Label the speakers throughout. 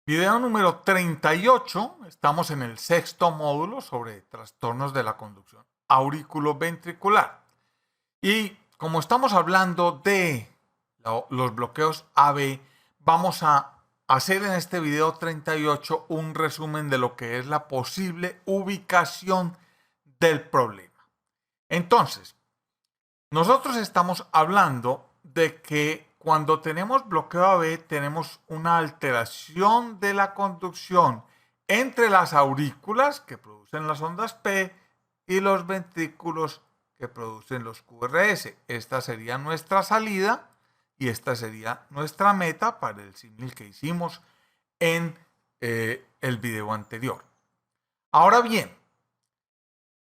Speaker 1: Video número 38. Estamos en el sexto módulo sobre trastornos de la conducción auriculoventricular. Y como estamos hablando de los bloqueos AB, vamos a hacer en este video 38 un resumen de lo que es la posible ubicación del problema. Entonces, nosotros estamos hablando de que cuando tenemos bloqueo AB tenemos una alteración de la conducción entre las aurículas que producen las ondas P y los ventrículos que producen los QRS. Esta sería nuestra salida y esta sería nuestra meta para el símil que hicimos en el video anterior. Ahora bien,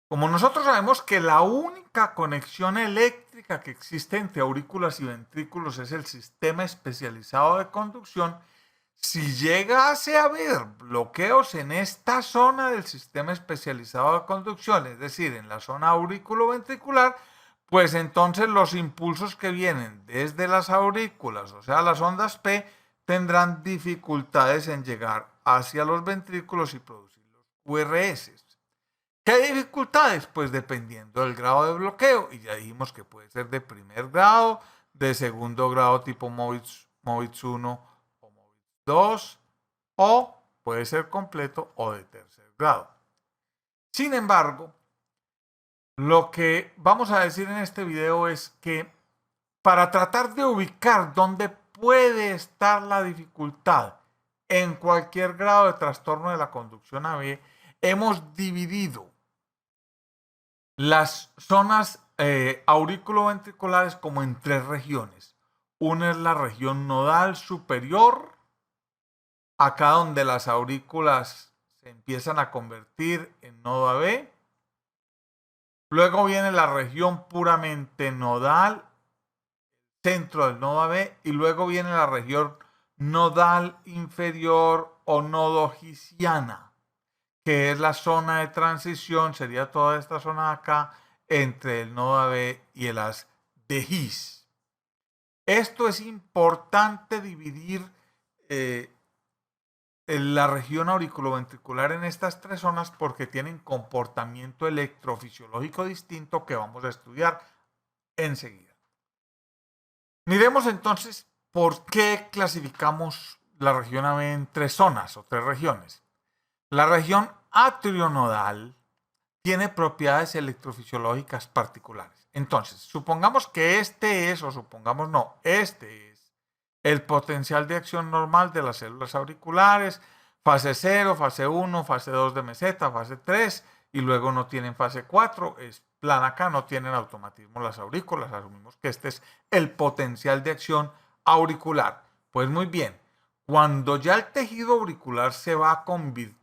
Speaker 1: como nosotros sabemos que la única conexión eléctrica que existe entre aurículas y ventrículos es el sistema especializado de conducción, si llegase a haber bloqueos en esta zona del sistema especializado de conducción, es decir, en la zona auriculoventricular, pues entonces los impulsos que vienen desde las aurículas, o sea, las ondas P, tendrán dificultades en llegar hacia los ventrículos y producir los QRS. ¿Qué dificultades? Pues dependiendo del grado de bloqueo, y ya dijimos que puede ser de primer grado, de segundo grado tipo Movitz 1 o Movitz 2, o puede ser completo o de tercer grado. Sin embargo, lo que vamos a decir en este video es que para tratar de ubicar dónde puede estar la dificultad en cualquier grado de trastorno de la conducción AB, hemos dividido las zonas auriculoventriculares como en tres regiones. Una es la región nodal superior, acá donde las aurículas se empiezan a convertir en nodo AB. Luego viene la región puramente nodal, centro del nodo AB, y luego viene la región nodal inferior o nodogiciana, que es la zona de transición, sería toda esta zona de acá, entre el nodo AB y el haz de His. Esto es importante dividir la región auriculoventricular en estas tres zonas porque tienen comportamiento electrofisiológico distinto que vamos a estudiar enseguida. Miremos entonces por qué clasificamos la región AB en tres zonas o tres regiones. La región atrionodal tiene propiedades electrofisiológicas particulares. Entonces, supongamos que este es, o supongamos no, este es el potencial de acción normal de las células auriculares, fase 0, fase 1, fase 2 de meseta, fase 3, y luego no tienen fase 4, es plan acá, no tienen automatismo las aurículas, asumimos que este es el potencial de acción auricular. Pues muy bien, cuando ya el tejido auricular se va convirtiendo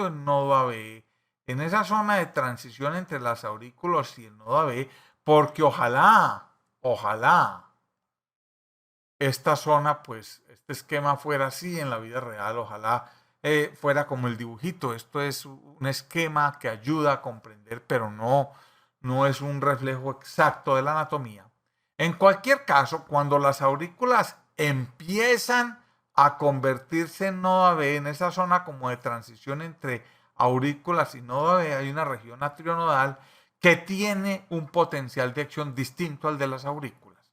Speaker 1: en nodo AB, en esa zona de transición entre las aurículas y el nodo AB, porque ojalá esta zona, pues este esquema fuera así en la vida real, ojalá fuera como el dibujito. Esto es un esquema que ayuda a comprender, pero no es un reflejo exacto de la anatomía. En cualquier caso, cuando las aurículas empiezan a convertirse en nodo AB, en esa zona como de transición entre aurículas y nodo AB, hay una región atrionodal que tiene un potencial de acción distinto al de las aurículas.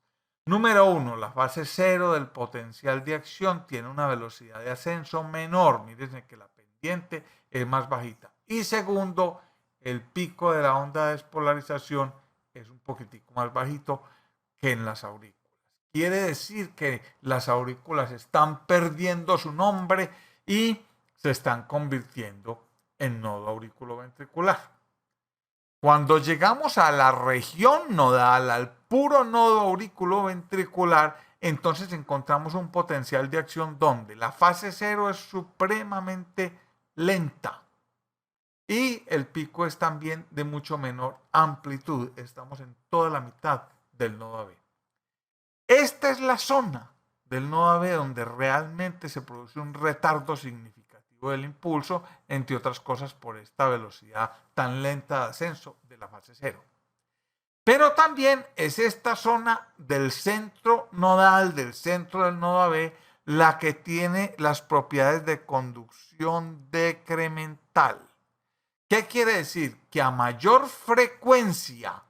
Speaker 1: Número 1, la fase 0 del potencial de acción tiene una velocidad de ascenso menor. Miren que la pendiente es más bajita. Y segundo, el pico de la onda de despolarización es un poquitico más bajito que en las aurículas. Quiere decir que las aurículas están perdiendo su nombre y se están convirtiendo en nodo auriculoventricular. Cuando llegamos a la región nodal, al puro nodo auriculoventricular, entonces encontramos un potencial de acción donde la fase 0 es supremamente lenta y el pico es también de mucho menor amplitud. Estamos en toda la mitad del nodo AB. Esta es la zona del nodo AB donde realmente se produce un retardo significativo del impulso, entre otras cosas por esta velocidad tan lenta de ascenso de la fase 0. Pero también es esta zona del centro nodal, del centro del nodo AB, la que tiene las propiedades de conducción decremental. ¿Qué quiere decir? Que a mayor frecuencia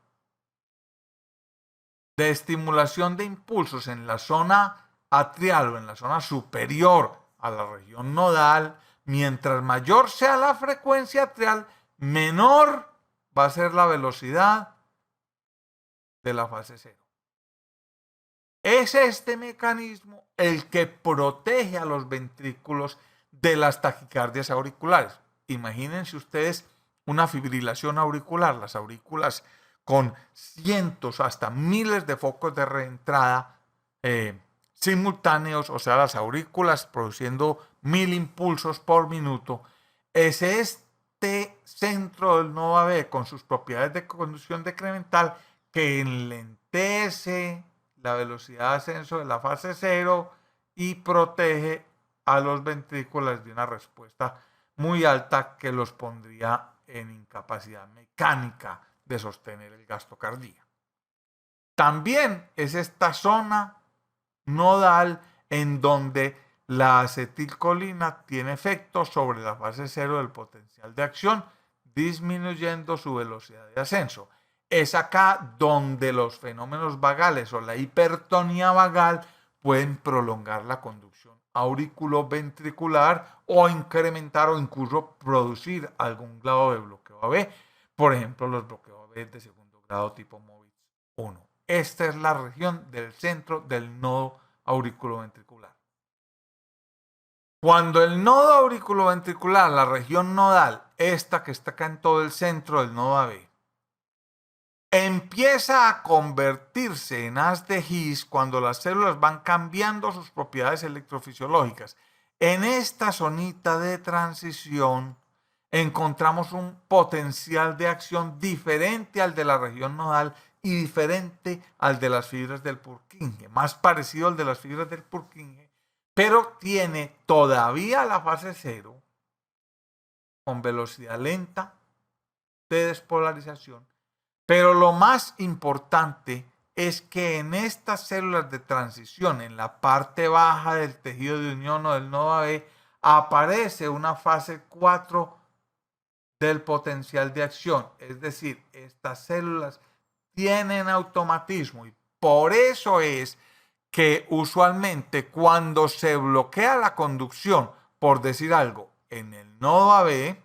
Speaker 1: de estimulación de impulsos en la zona atrial o en la zona superior a la región nodal, mientras mayor sea la frecuencia atrial, menor va a ser la velocidad de la fase cero. Es este mecanismo el que protege a los ventrículos de las taquicardias auriculares. Imagínense ustedes una fibrilación auricular, las aurículas con cientos hasta miles de focos de reentrada simultáneos, o sea, las aurículas produciendo 1000 impulsos por minuto. Es este centro del nodo AB con sus propiedades de conducción decremental que enlentece la velocidad de ascenso de la fase cero y protege a los ventrículos de una respuesta muy alta que los pondría en incapacidad mecánica de sostener el gasto cardíaco. También es esta zona nodal en donde la acetilcolina tiene efecto sobre la fase cero del potencial de acción, disminuyendo su velocidad de ascenso. Es acá donde los fenómenos vagales o la hipertonía vagal pueden prolongar la conducción auriculoventricular o incrementar o incluso producir algún grado de bloqueo AB. Por ejemplo, los bloqueos AB de segundo grado tipo MOVITZ 1. Esta es la región del centro del nodo auriculoventricular. Cuando el nodo auriculoventricular, la región nodal, esta que está acá en todo el centro del nodo AB, empieza a convertirse en haz de His cuando las células van cambiando sus propiedades electrofisiológicas. En esta zonita de transición encontramos un potencial de acción diferente al de la región nodal y diferente al de las fibras del Purkinje, más parecido al de las fibras del Purkinje, pero tiene todavía la fase cero con velocidad lenta de despolarización. Pero lo más importante es que en estas células de transición, en la parte baja del tejido de unión o del nodo AB, aparece una fase 4 del potencial de acción. Es decir, estas células tienen automatismo y por eso es que usualmente cuando se bloquea la conducción, por decir algo, en el nodo AB, se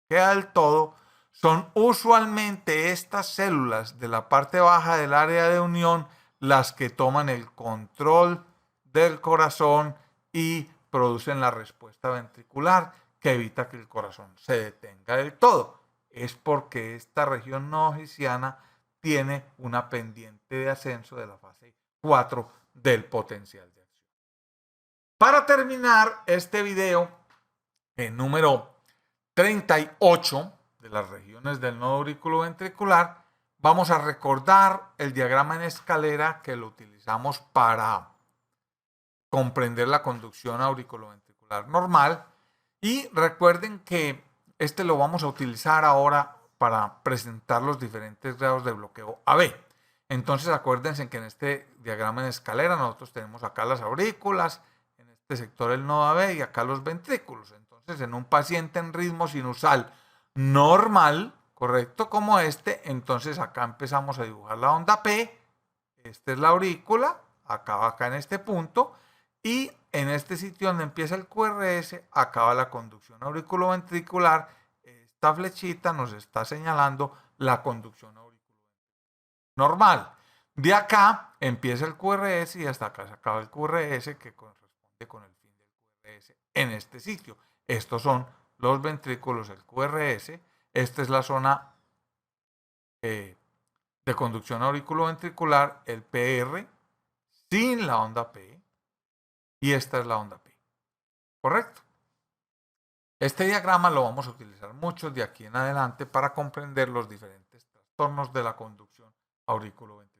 Speaker 1: bloquea del todo, son usualmente estas células de la parte baja del área de unión las que toman el control del corazón y producen la respuesta ventricular que evita que el corazón se detenga del todo. Es porque esta región nodo-hisiana tiene una pendiente de ascenso de la fase 4 del potencial de acción. Para terminar este video, el número 38 de las regiones del nodo auriculoventricular, vamos a recordar el diagrama en escalera que lo utilizamos para comprender la conducción auriculoventricular normal. Y recuerden que este lo vamos a utilizar ahora para presentar los diferentes grados de bloqueo AB. Entonces acuérdense que en este diagrama en escalera nosotros tenemos acá las aurículas, en este sector el nodo AB y acá los ventrículos. Entonces en un paciente en ritmo sinusal normal, correcto, como este, entonces acá empezamos a dibujar la onda P, esta es la aurícula, acaba acá en este punto, y en este sitio donde empieza el QRS, acaba la conducción auriculoventricular. Esta flechita nos está señalando la conducción auriculoventricular normal. De acá empieza el QRS y hasta acá se acaba el QRS que corresponde con el fin del QRS en este sitio. Estos son los ventrículos, el QRS. Esta es la zona de conducción auriculoventricular, el PR, sin la onda P. Y esta es la onda P. ¿Correcto? Este diagrama lo vamos a utilizar mucho de aquí en adelante para comprender los diferentes trastornos de la conducción auriculoventricular.